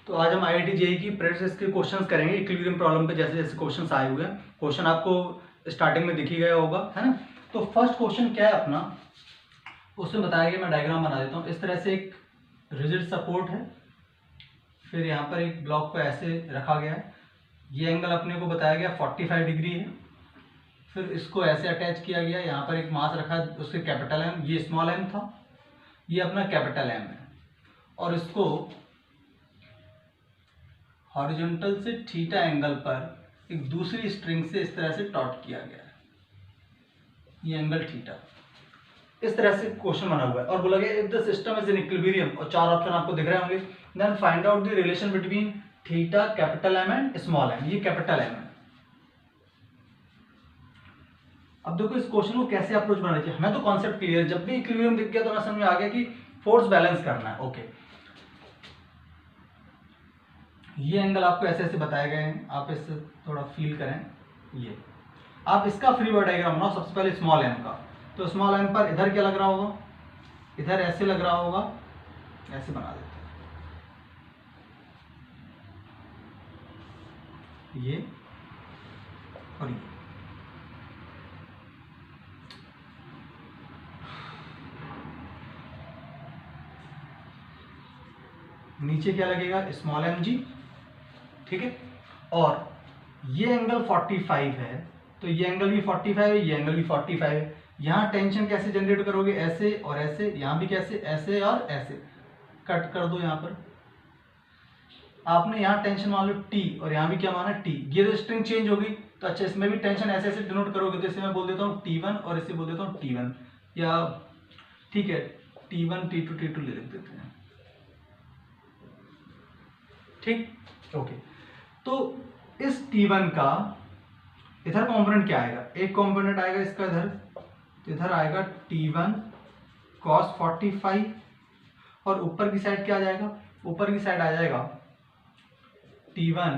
तो आज हम IIT JEE की प्रेडिक्स के क्वेश्चंस करेंगे इक्विलिब्रियम प्रॉब्लम पे, जैसे जैसे क्वेश्चंस आए हुए हैं। क्वेश्चन आपको स्टार्टिंग में दिख ही गया होगा, है ना। तो फर्स्ट क्वेश्चन क्या है अपना, उसमें बताया गया, मैं डायग्राम बना देता हूँ। इस तरह से एक रिजिड सपोर्ट है, फिर यहाँ पर एक ब्लॉक को ऐसे रखा गया है। ये एंगल अपने को बताया गया 45 डिग्री है। फिर इसको ऐसे अटैच किया गया, यहाँ पर एक मास रखा, उसके कैपिटल एम, ये स्मॉल एम था, ये अपना कैपिटल एम है। और इसको हॉरिजॉन्टल से थीटा एंगल पर एक दूसरी स्ट्रिंग से इस तरह से टॉट किया गया है, ये एंगल थीटा। इस तरह से क्वेश्चन बना हुआ है और बोला गया if the system is in equilibrium, और चार ऑप्शन आपको दिख रहे होंगे, then find out the relation between theta, capital M and small m. ये कैपिटल एम है। अब देखो इस क्वेश्चन को कैसे अप्रोच बनाना चाहिए। हमें तो कॉन्सेप्ट क्लियर है, जब भी इक्विलिब्रियम दिख गया तो हमें समझ में आ गया कि फोर्स बैलेंस करना है। ओके, ये एंगल आपको ऐसे ऐसे बताए गए हैं, आप इससे थोड़ा फील करें। ये आप इसका फ्री बॉडी डायग्राम बनाओ। सबसे पहले स्मॉल एम का, तो स्मॉल एम पर इधर क्या लग रहा होगा, इधर ऐसे लग रहा होगा, ऐसे बना देते हैं, ये और ये। नीचे क्या लगेगा, स्मॉल एम जी, ठीक है। और ये एंगल 45 है, तो ये एंगल भी 45 है, ये एंगल भी 45 है। यहाँ टेंशन कैसे जनरेट करोगे, ऐसे और ऐसे, यहाँ भी कैसे, ऐसे और ऐसे। कट कर दो यहाँ पर। आपने यहाँ टेंशन मान लो T और यहाँ भी क्या माना T। ये तो स्ट्रिंग चेंज होगी, तो अच्छा इसमें भी टेंशन ऐसे ऐसे डिनोट करोगे, तो इसे मैं बोल देता हूँ T1 और इसे बोल देता हूँ T1, या ठीक है T1 T2 T2 ले लिख देते हैं, ठीक। ओके, तो इस T1 का इधर कंपोनेंट क्या आएगा, एक कंपोनेंट आएगा इसका इधर, तो इधर आएगा T1 cos 45, और ऊपर की साइड क्या आ जाएगा, ऊपर की साइड आ जाएगा T1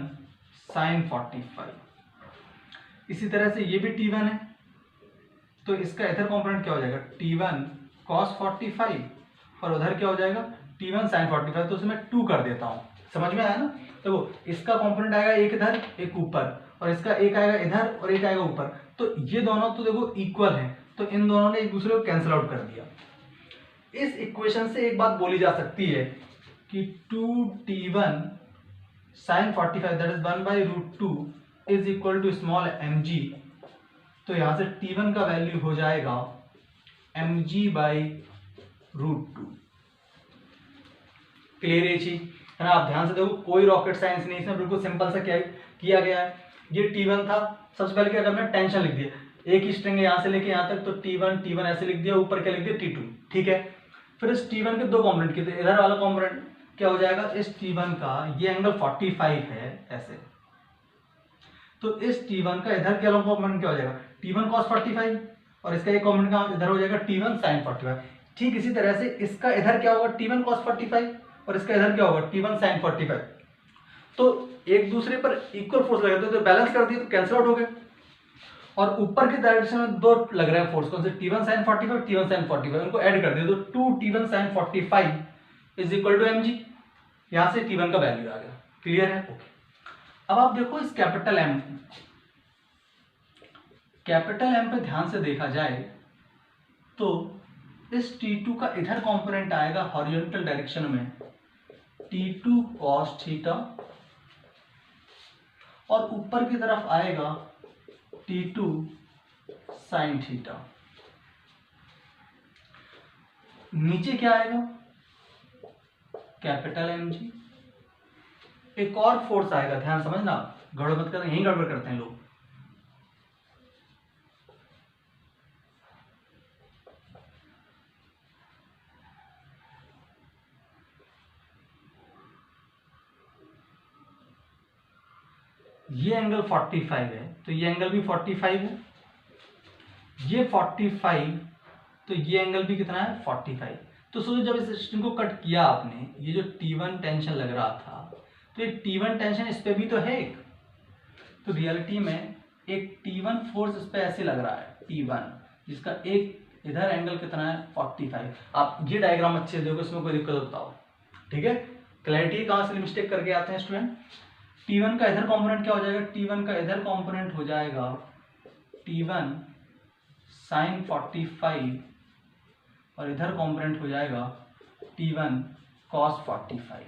sin 45। इसी तरह से ये भी T1 है, तो इसका इधर कंपोनेंट क्या हो जाएगा, T1 cos 45, और उधर क्या हो जाएगा T1 sin 45। तो उसे मैं 2 कर देता हूँ, समझ में आया ना। तो वो इसका कंपोनेंट आएगा एक इधर एक ऊपर, और इसका एक आएगा इधर और एक आएगा ऊपर। तो ये दोनों तो देखो इक्वल हैं, तो इन दोनों ने एक दूसरे को कैंसिल आउट कर दिया। इस इक्वेशन से एक बात बोली जा सकती है कि 2T1 sin 45 that is 1/√2 is equal to small mg। तो यहां से T1 का वैल्यू हो जाएगा mg/√2। क्लियर है चीज, है ना। आप ध्यान से देखो, कोई रॉकेट साइंस नहीं, इसमें बिल्कुल सिंपल सा क्या किया गया है। ये T1 था, सबसे पहले क्या करना है, टेंशन लिख दिया, एक ही स्ट्रिंग है यहाँ से लेके यहाँ तक, तो T1 ऐसे लिख दिया, ऊपर क्या लिख दिया T2, ठीक है। फिर इस T1 के दो कॉम्पोनेंट किए, तो इधर वाला कॉम्पोनेंट क्या हो जाएगा, इस T1 का ये एंगल 45 है ऐसे, तो इस T1 का इधर क्या कॉम्पोनेंट क्या हो जाएगा, T1 cos 45, और इसका एक कॉम्पोनेंट का इधर हो जाएगा T1 sin 45। ठीक इसी तरह से इसका इधर क्या होगा T1 cos 45, और इसका इधर क्या होगा T1 sin 45। तो एक दूसरे पर इक्वल फोर्स लगे, तो बैलेंस कर दिए तो कैंसिल आउट हो गए। और ऊपर के डायरेक्शन में दो लग रहे हैं फोर्स, कौन से, T1 sin 45, T1 sin 45, उनको ऐड कर दिए तो 2T1 sin 45 is equal to mg। यहां से T1 का वैल्यू आ गया। क्लियर है, ओके। अब आप देखो इस कैपिटल एम पे ध्यान से देखा जाए तो इस T2 का इधर कंपोनेंट आएगा हॉरिजॉन्टल डायरेक्शन में T2 cos थीटा, और ऊपर की तरफ आएगा T2 sin थीटा। नीचे क्या आएगा, कैपिटल mg। एक और फोर्स आएगा, ध्यान समझना, गड़बड़ मत करना, यही गड़बड़ करते हैं लोग। ये एंगल 45 है, तो ये एंगल भी 45 है, ये 45, तो ये एंगल भी कितना है 45। तो सोचो जब इस स्ट्रिंग को कट किया आपने, ये जो T1 टेंशन लग रहा था, तो ये T1 टेंशन इस पे भी तो है एक, तो रियलिटी में एक T1 फोर्स इस पे ऐसे लग रहा है T1, जिसका एक इधर एंगल कितना है 45। आप ये डायग्राम अच्छे से देखो, इसमें कोई दिक्कत होता हो, ठीक है। क्लैरिटी कहाँ से मिस्टेक करके आते हैं स्टूडेंट, T1 का इधर कंपोनेंट क्या हो जाएगा, T1 का इधर कंपोनेंट हो जाएगा T1 sin 45 और इधर कंपोनेंट हो जाएगा T1 cos 45।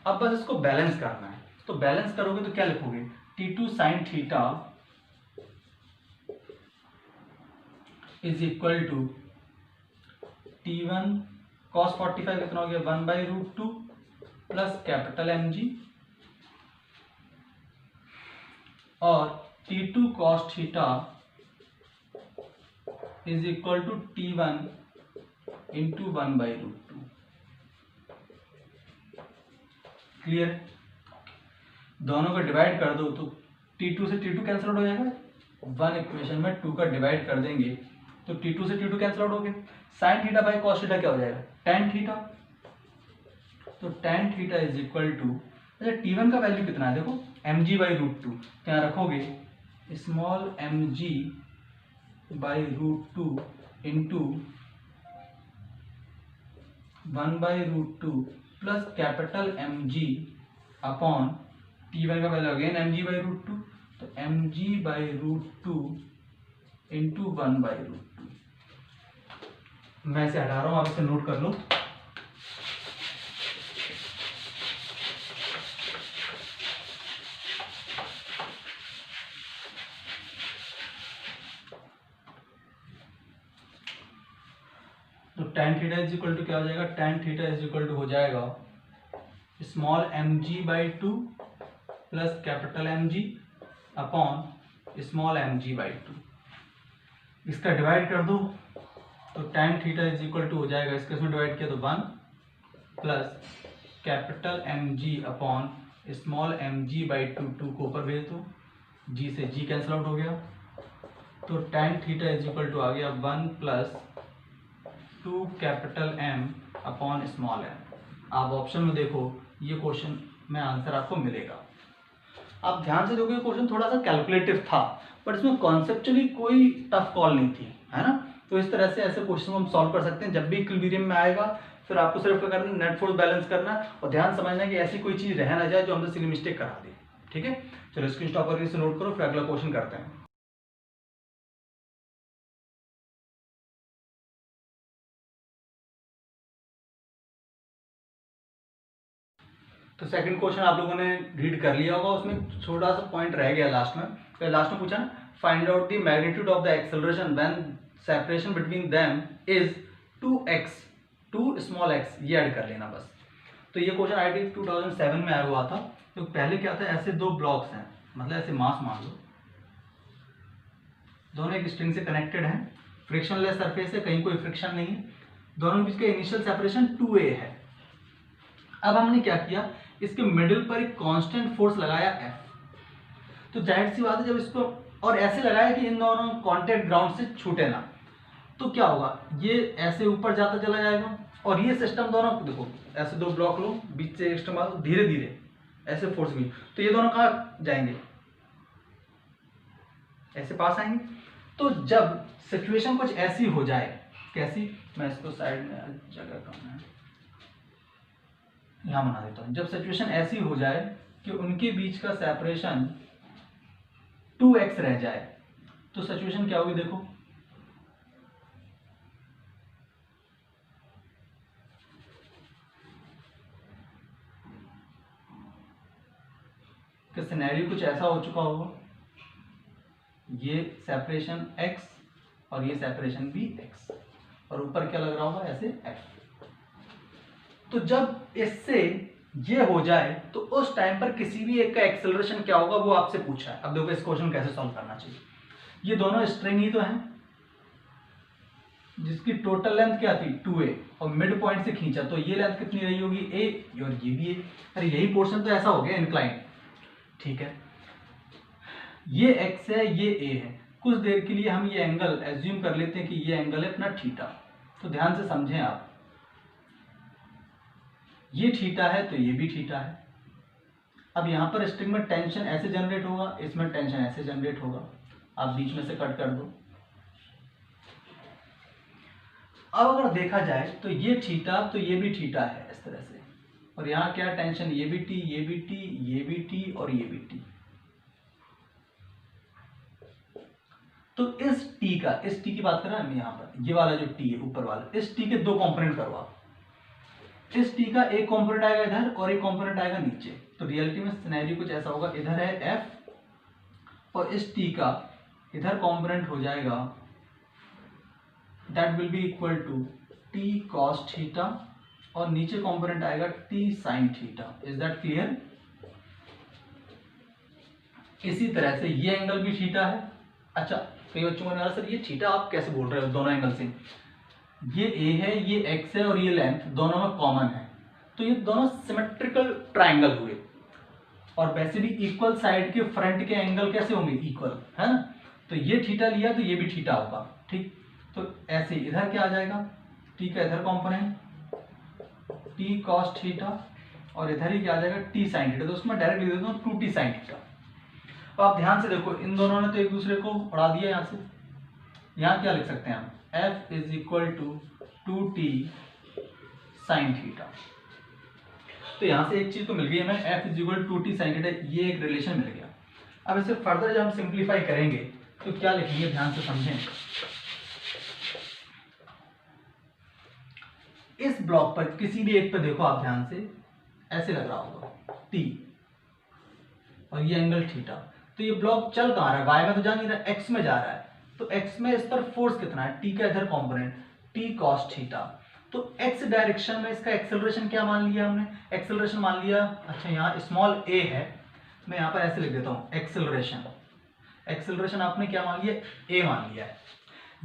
अब बस इसको बैलेंस करना है, तो बैलेंस करोगे तो क्या लिखोगे, T2 sin theta is equal to T1 cos 45 कितना हो गया 1/√2 प्लस कैपिटल mg और T2 cos theta is equal to T1 into 1/√2। Clear, दोनों को डिवाइड कर दो तो T2 से T2 कैंसिल आउट हो जाएगा, 1 इक्वेशन में 2 का डिवाइड कर देंगे तो T2 से T2 कैंसिल आउट हो गए, sine theta by cos theta क्या हो जाएगा tan थीटा, तो tan theta is equal to, अच्छा T1 का वैल्यू कितना है देखो mg/√2, क्या रखोगे small mg/√2 into 1/√2 plus capital mg upon T1 का वैल्यू अगेन mg/√2, तो mg/√2 इंटू 1/√2। मैं इसे हटा रहा हूं, आप इसे नोट कर लो। तो tan theta is equal to क्या हो जाएगा, tan theta is equal to हो जाएगा small mg/2 plus capital mg upon small mg/2। इसका डिवाइड कर दो तो tan theta is equal to हो जाएगा, इसके इसमें डिवाइड किया तो 1 plus capital mg upon small mg/2, 2 को ऊपर भेज दो, g से g कैंसिल आउट हो गया, तो tan theta is equal to आ गया 1 plus 2 capital M upon small m। आप ऑप्शन में देखो ये क्वेश्चन में आंसर आपको मिलेगा। आप ध्यान से देखोगे क्वेश्चन थोड़ा सा कैलकुलेटिव था, बट इसमें कॉन्सेप्चुअली कोई टफ कॉल नहीं थी, है ना। तो इस तरह से ऐसे क्वेश्चन को हम सॉल्व कर सकते हैं। जब भी इक्विलिब्रियम में आएगा फिर आपको सिर्फ क्या करना है, नेट फोर्स बैलेंस करना है और ध्यान समझना है कि ऐसी कोई चीज रह ना जाए जो हमसे सिली मिस्टेक करा दे। ठीक है, चलो स्क्रीन स्टॉप करके इसे नोट करो, फिर अगला क्वेश्चन करते हैं। तो सेकंड क्वेश्चन आप लोगों ने रीड कर लिया होगा, उसमें छोटा सा पॉइंट रह गया लास्ट में। तो लास्ट में पूछा ना, find out the magnitude of the acceleration when separation between them is 2x, 2 small x, ये ऐड कर लेना बस। तो ये क्वेश्चन आई थिंक 2007 में आया हुआ था। तो पहले क्या था, ऐसे दो ब्लॉक्स हैं, मतलब ऐसे मास मान लो, दोनों एक स्ट्रिंग से कनेक्टेड हैं, फ्रिक्शनलेस सरफेस है, कहीं कोई फ्रिक्शन नहीं है, दोनों के बीच का इनिशियल सेपरेशन 2a है। अब हमने क्या किया, इसके मिडिल पर एक कांस्टेंट फोर्स लगाया F। तो जाहिर सी बात है जब इसको और ऐसे लगाया कि इन दोनों कांटेक्ट ग्राउंड से छूटे ना, तो क्या होगा, ये ऐसे ऊपर जाता चला जाएगा और ये सिस्टम दोनों देखो, ऐसे दो ब्लॉक लो, बीच से एक सिस्टम आलो, धीरे धीरे ऐसे फोर्स भी, तो ये दोनों कहाँ जाएंगे, ऐसे पास आएंगे। तो जब सिचुएशन कुछ ऐसी हो जाए, कैसी, मैं इसको साइड में जगह कम है यहां बना देता हूं, जब सिचुएशन ऐसी हो जाए कि उनके बीच का सेपरेशन 2x रह जाए, तो सिचुएशन क्या होगी देखो, कि सिनेरियो कुछ ऐसा हो चुका होगा, ये सेपरेशन x और ये सेपरेशन भी x और ऊपर क्या लग रहा होगा ऐसे f। तो जब इससे ये हो जाए तो उस टाइम पर किसी भी एक का एक्सेलरेशन क्या होगा वो आपसे पूछा है। अब देखो इस क्वेश्चन कैसे सॉल्व करना चाहिए। ये दोनों स्ट्रिंग ही तो हैं जिसकी टोटल लेंथ क्या थी 2a और मिड पॉइंट से खींचा, तो ये लेंथ कितनी रही होगी a और ये भी a। अरे यही पोर्शन तो ऐसा हो गया इंक्लाइन, ठीक है, ये x है ये a है। कुछ देर के लिए हम ये एंगल एज्यूम कर लेते हैं कि ये एंगल है अपना थीटा। तो ध्यान से समझें आप, ये थीटा है तो ये भी थीटा है। अब यहां पर स्ट्रिंग में टेंशन ऐसे जनरेट होगा, इसमें टेंशन ऐसे जनरेट होगा, आप बीच में से कट कर दो। अब अगर देखा जाए तो ये थीटा तो ये भी थीटा है इस तरह से, और यहाँ क्या टेंशन, ये भी टी, ये भी टी, ये भी टी और ये भी टी। तो इस टी का, इस टी की बात कर रहे हैं हम यहाँ पर, ये वाला जो टी है ऊपर वाला, इस टी के दो कंपोनेंट करवा। इस टी का एक कंपोनेंट आएगा इधर और एक कंपोनेंट आएगा नीचे। तो रियलिटी में सिनेरियो कुछ ऐसा होगा, इधर है एफ और इस टी का इधर कंपोनेंट हो जाएगा, that will be equal to T cos theta और नीचे कंपोनेंट आएगा T sine theta. Is that clear? इसी तरह से ये एंगल भी थीटा है। अच्छा, कई बच्चों को नहीं, सर ये थीटा आप कैसे बोल रहे हो दोनों एंगल से? ये ए है, ये एक्स है और ये लेंथ दोनों में कॉमन है, तो ये दोनों सिमेट्रिकल ट्राइंगल हुए। और वैसे भी इक्वल साइड के फ्रंट के एंगल कैसे होंगे? इक्वल, है ना? तो ये थीटा लिया तो ये भी थीटा होगा, ठीक। तो ऐसे इधर क्या आ जाएगा, टी का इधर कॉम्पोनेंट टी कॉस थीटा और इधर ही क्या आ जाएगा टी साइन थीटा। तो उसमें डायरेक्ट लिख देता हूँ 2t साइन थीटा। तो आप ध्यान से देखो, इन दोनों ने तो एक दूसरे को उड़ा दिया यहाँ से। यहाँ क्या लिख सकते हैं हम, f is equal to 2t sine theta. तो यहाँ से एक चीज तो मिल गई हमें, f is equal to 2t sine theta, ये एक रिलेशन मिल गया। अब इसे फर्दर जब हम सिंप्लीफाई करेंगे तो क्या लिखेंगे, ध्यान से समझें। इस ब्लॉक पर किसी भी एक पे देखो आप ध्यान से, ऐसे लग रहा होगा t और ये एंगल थीटा। तो ये ब्लॉक चल कहाँ रहा है, y में तो जा नहीं रहा, x में जा रहा है। तो x में इस पर फोर्स कितना है, t का इधर कंपोनेंट t cos थीटा। तो x डायरेक्शन में इसका एक्सेलरेशन क्या मान लिया हमने, एक्सेलरेशन मान लिया, अच्छा यहाँ स्मॉल a है, मैं यहाँ पर ऐसे लिख देता हूँ एक्सेलरेशन। एक्सेलरेशन आपने क्या मान लिया, a मान लिया है।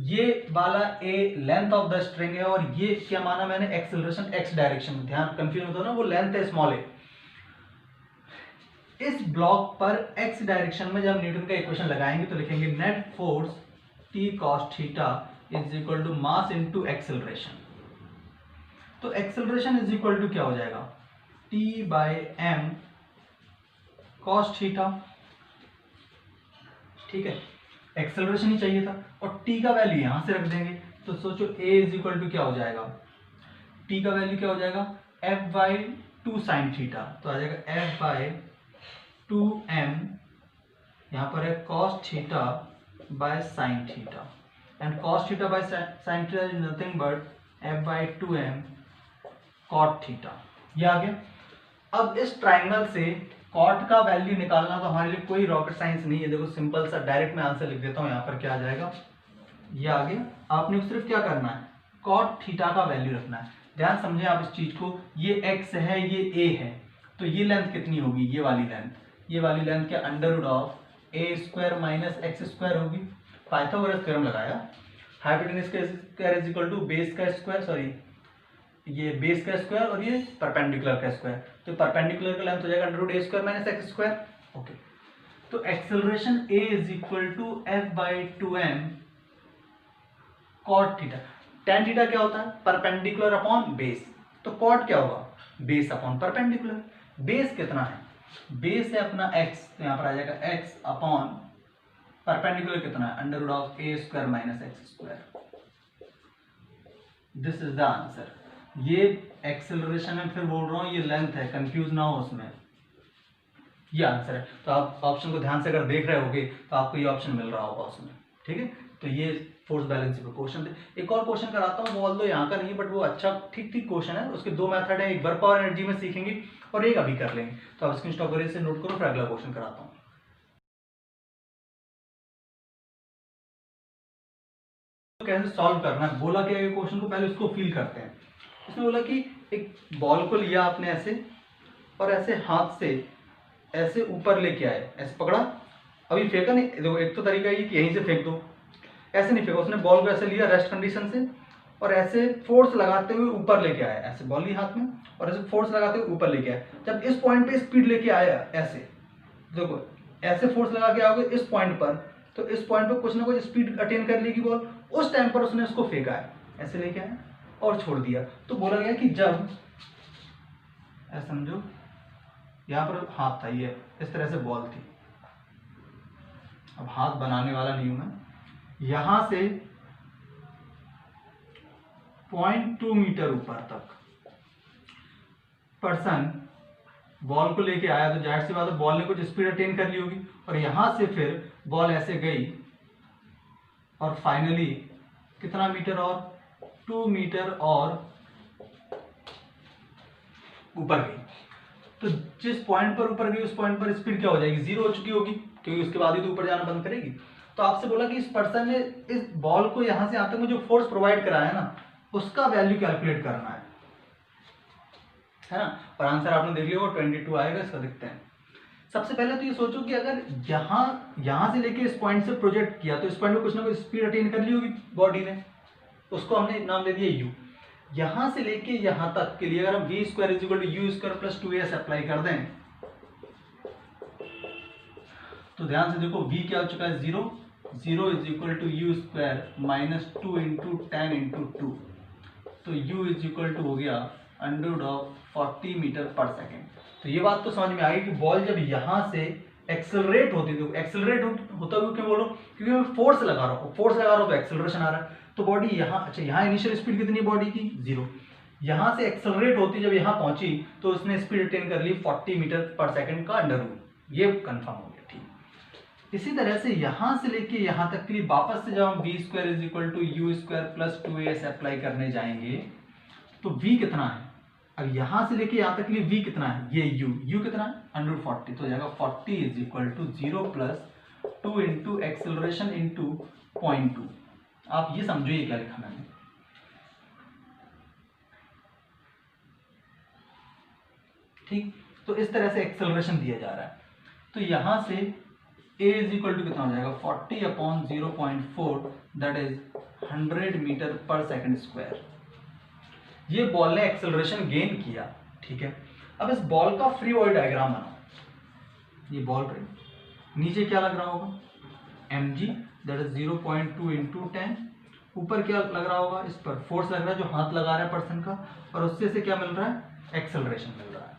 ये वाला a length of the string है और ये क्या माना मैंने, एक्सेलरेशन x डायरेक्शन में। ध्यान कंफ्यूज होता है ना, वो लेंथ है स्मॉल a। इस ब्लॉक पर x डायरेक्शन में जब न्यूटन का इक्वेशन लगाएंगे तो लिखेंगे net force t cos theta is equal to mass into acceleration. तो एक्सेलरेशन इज इक्वल टू क्या हो जाएगा, t by m cos theta, ठीक है। एक्सेलरेशन ही चाहिए था और t का वैल्यू यहां से रख देंगे। तो सोचो a इज इक्वल टू क्या हो जाएगा, t का वैल्यू क्या हो जाएगा, f बाई 2 साइन थीटा। तो आ जाएगा f बाई 2m, यहाँ पर है cos theta by sine theta, and cos theta by sine theta is nothing but f by 2m cot theta. ये आ गया। अब इस ट्राइंगल से कॉट का वैल्यू निकालना तो हमारे लिए कोई रॉकेट साइंस नहीं है। देखो सिंपल सा डायरेक्ट मैं आंसर लिख देता हूँ, यहाँ पर क्या आ जाएगा, ये आ गया। आपने सिर्फ क्या करना है, कॉट थीटा का वैल्यू रखना है। ध्यान समझें आप इस चीज को, ये x है, ये a है, तो ये लेंथ कितनी होगी, ये वाली लेंथ, ये वाली लेंथ क्या under root of a square minus x square होगी। पाइथागोरस थ्योरम लगाया, हाइपोटेन्यूज का square is equal to base का स्क्वायर, सॉरी ये बेस का स्क्वायर और ये परपेंडिकुलर का स्क्वायर। तो परपेंडिकुलर का लेंथ हो जाएगा under root a square minus x square. Okay, तो acceleration a is equal to f by 2m cot theta. Tan theta क्या होता है, परपेंडिकुलर अपॉन बेस। तो कॉट क्या होगा, बेस अपॉन परपेंडिकुलर। बेस कितना है, बेस है अपना x, तो यहाँ पर आ जाएगा x अपॉन परपेंडिकुलर कितना है, under root of a square minus x square. This is the answer. ये एक्सेलरेशन है, फिर बोल रहा हूँ ये लेंथ है, कंफ्यूज ना हो उसमें, ये आंसर है। तो आप ऑप्शन को ध्यान से अगर देख रहे होगे तो आपको ये ऑप्शन मिल रहा होगा उसमें, ठीक है। तो ये फोर्स बैलेंस पे क्वेश्चन थे। एक और क्वेश्चन कराता हूँ, वो ऑल्दो यहाँ का नहीं है बट वो अच्छा ठीक क्वेश्चन है। उसके दो मेथड है, एक वर्क पावर एनर्जी में सीखेंगे और एक अभी कर लेंगे। तो आप स्क्रीन शॉट से नोट करो, फिर अगला क्वेश्चन कराता हूँ। तो कैसे सॉल्व करना है, बोला क्या है क्वेश्चन को, पहले उसको फील करते हैं। उसने बोला कि एक बॉल को लिया आपने ऐसे और ऐसे हाथ से ऐसे ऊपर लेके आए, ऐसे पकड़ा, अभी फेंका नहीं। देखो एक तो तरीका ये कि यहीं से फेंक दो, ऐसे नहीं फेंका। उसने बॉल को ऐसे लिया रेस्ट कंडीशन से और ऐसे फोर्स लगाते हुए ऊपर लेके आया, ऐसे बॉल ली हाथ में और ऐसे फोर्स लगाते हुए ऊपर लेके आया। जब इस पॉइंट पे स्पीड लेके आया ऐसे, देखो ऐसे फोर्स लगा के आओगे इस पॉइंट पर, तो इस पॉइंट पर कुछ ना कुछ स्पीड अटेन कर लेगी बॉल। उस टाइम पर उसने उसको फेंका है, ऐसे लेके आया और छोड़ दिया। तो बोला गया कि जब ऐसा समझो यहाँ पर हाथ था, ये इस तरह से बॉल थी, अब हाथ बनाने वाला नहीं हूं मैं, यहां से 0.2 मीटर ऊपर तक पर्सन बॉल को लेके आया तो जाहिर सी बात है बॉल ने कुछ स्पीड अटेन कर ली होगी, और यहां से फिर बॉल ऐसे गई और फाइनली कितना मीटर और 2 मीटर और ऊपर गई। तो जिस पॉइंट पर ऊपर गई उस पॉइंट पर स्पीड क्या हो जाएगी, 0 हो चुकी होगी, क्योंकि उसके बाद ही तो ऊपर जाना बंद करेगी। तो आपसे बोला कि इस पर्सन ने इस बॉल को यहां से यहां तक में जो फोर्स प्रोवाइड कराया है ना, उसका वैल्यू कैलकुलेट करना है ना। और आंसर आपने देख लिया होगा 22 आएगा। इसका देखते हैं। सबसे पहले तो ये सोचो कि अगर यहां से लेके इस पॉइंट से प्रोजेक्ट किया तो इस पॉइंट में कुछ ना कुछ स्पीड अटेन कर ली होगी बॉडी ने, उसको हमने नाम दे दिया u। यहां से लेके यहां तक के लिए अगर हम v square is equal to U square plus 2as apply कर दें तो ध्यान से देखो v क्या हो चुका है 0, 0 is equal to U square minus 2 into 10 into 2, तो u इज इक्वल टू हो गया √40 मीटर पर सेकेंड। तो ये बात तो समझ में आ गई कि बॉल जब यहां से एक्सेलरेट होती है, एक्सेलरेट होता है क्यों बोलो, क्योंकि मैं फोर्स लगा रहा हूँ, तो एक्सेलरेशन आ रहा है। तो बॉडी यहाँ, अच्छा यहाँ इनिशियल स्पीड कितनी है बॉडी की 0, यहाँ से एक्सेलरेट होती जब यहाँ पहुंची तो उसने स्पीड अटेन कर ली 40 मीटर पर सेकंड का अंडर रूट, ये कंफर्म हो गया। ठीक, इसी तरह से यहाँ से लेके यहाँ तक के लिए वापस से जब हम v square is equal to U square plus 2as apply करने जाएंगे तो v कितना है, अब यहां से लेके यहां तक के लिए v कितना है, ये u कितना है √40, तो हो जाएगा 40 is equal to 0 plus 2 into acceleration into 0.2। आप ये समझो ये क्या लिखा मैंने। ठीक, तो इस तरह से एक्सेलरेशन दिया जा रहा है। तो यहां से a इज इक्वल टू कितना हो जाएगा 40 अपॉन 0.4 दैट इज 100 मीटर पर सेकंड स्क्वायर। ये बॉल ने एक्सेलरेशन गेन किया। ठीक है, अब इस बॉल का फ्री बॉडी डायग्राम बनाओ। ये बॉल पर नीचे क्या लग रहा होगा mg दैट इज 0.2 इंटू 10, ऊपर क्या लग रहा होगा, इस पर फोर्स लग रहा है जो हाथ लगा रहा है पर्सन का, और उससे से क्या मिल रहा है एक्सेलरेशन मिल रहा है।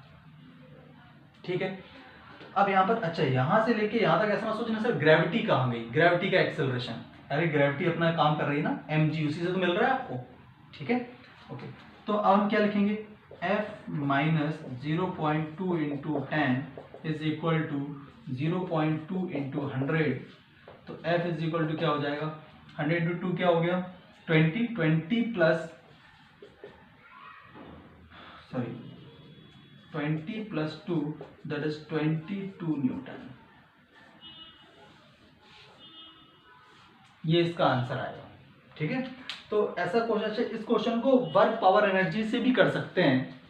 ठीक है, अब यहाँ पर अच्छा यहाँ से लेके यहाँ तक ऐसा ना सोचना सर ग्रेविटी कहाँ गई, ग्रेविटी का एक्सेलरेशन, अरे ग्रेविटी अपना काम कर रही है ना mg, उसी से तो मिल रहा है आपको। ठीक है, ओके, तो अब हम क्या लिखेंगे f minus 0.2 into 10 is equal to 0.2 into 100, तो f इज इक्वल टू क्या हो जाएगा 100 इंटू 2 क्या हो गया 20 plus 20 plus 2 that is 22 Newton. ये इसका आंसर आएगा। ठीक है, तो ऐसा क्वेश्चन, इस क्वेश्चन को वर्क पावर एनर्जी से भी कर सकते हैं।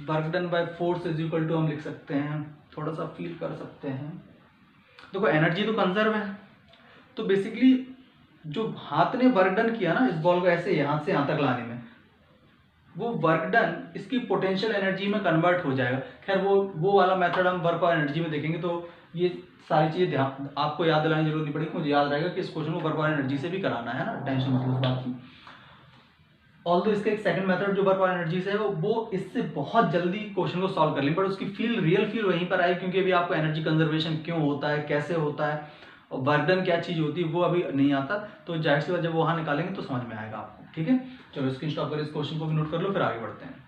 Work done by force is equal to हम लिख सकते हैं, थोड़ा सा फील कर सकते हैं। देखो एनर्जी तो कंजर्व है, तो बेसिकली जो हाथ ने वर्क डन किया ना इस बॉल को ऐसे यहां से यहां तक लाने में, वो वर्क डन इसकी पोटेंशियल एनर्जी में कन्वर्ट हो जाएगा। खैर वो वाला मेथड हम वर्क पावर एनर्जी में देखेंगे, तो ये सारी चीजें ध्यान आपको याद दिलाने की जरूरत नहीं पड़ेगी, मुझे याद रहेगा कि इस क्वेश्चन को वर्क पावर एनर्जी से भी कराना है ना, टेंशन मतलब उस बात की। ऑल्दो इसका एक सेकंड मेथड जो वर्क पावर एनर्जी से है वो इससे बहुत जल्दी क्वेश्चन को सॉल्व कर लेंगे, बट उसकी रियल फील वहीं पर आए, क्योंकि अभी आपको एनर्जी कंजर्वेशन क्यों होता है, कैसे होता है, और वर्क डन क्या चीज होती है वो अभी नहीं आता। तो जाहिर सी बात जब वो वहां निकालेंगे तो समझ में आएगा आपको। ठीक है, चलो स्क्रीन स्टॉप कर इस क्वेश्चन को भी नोट कर लो, फिर आगे बढ़ते हैं।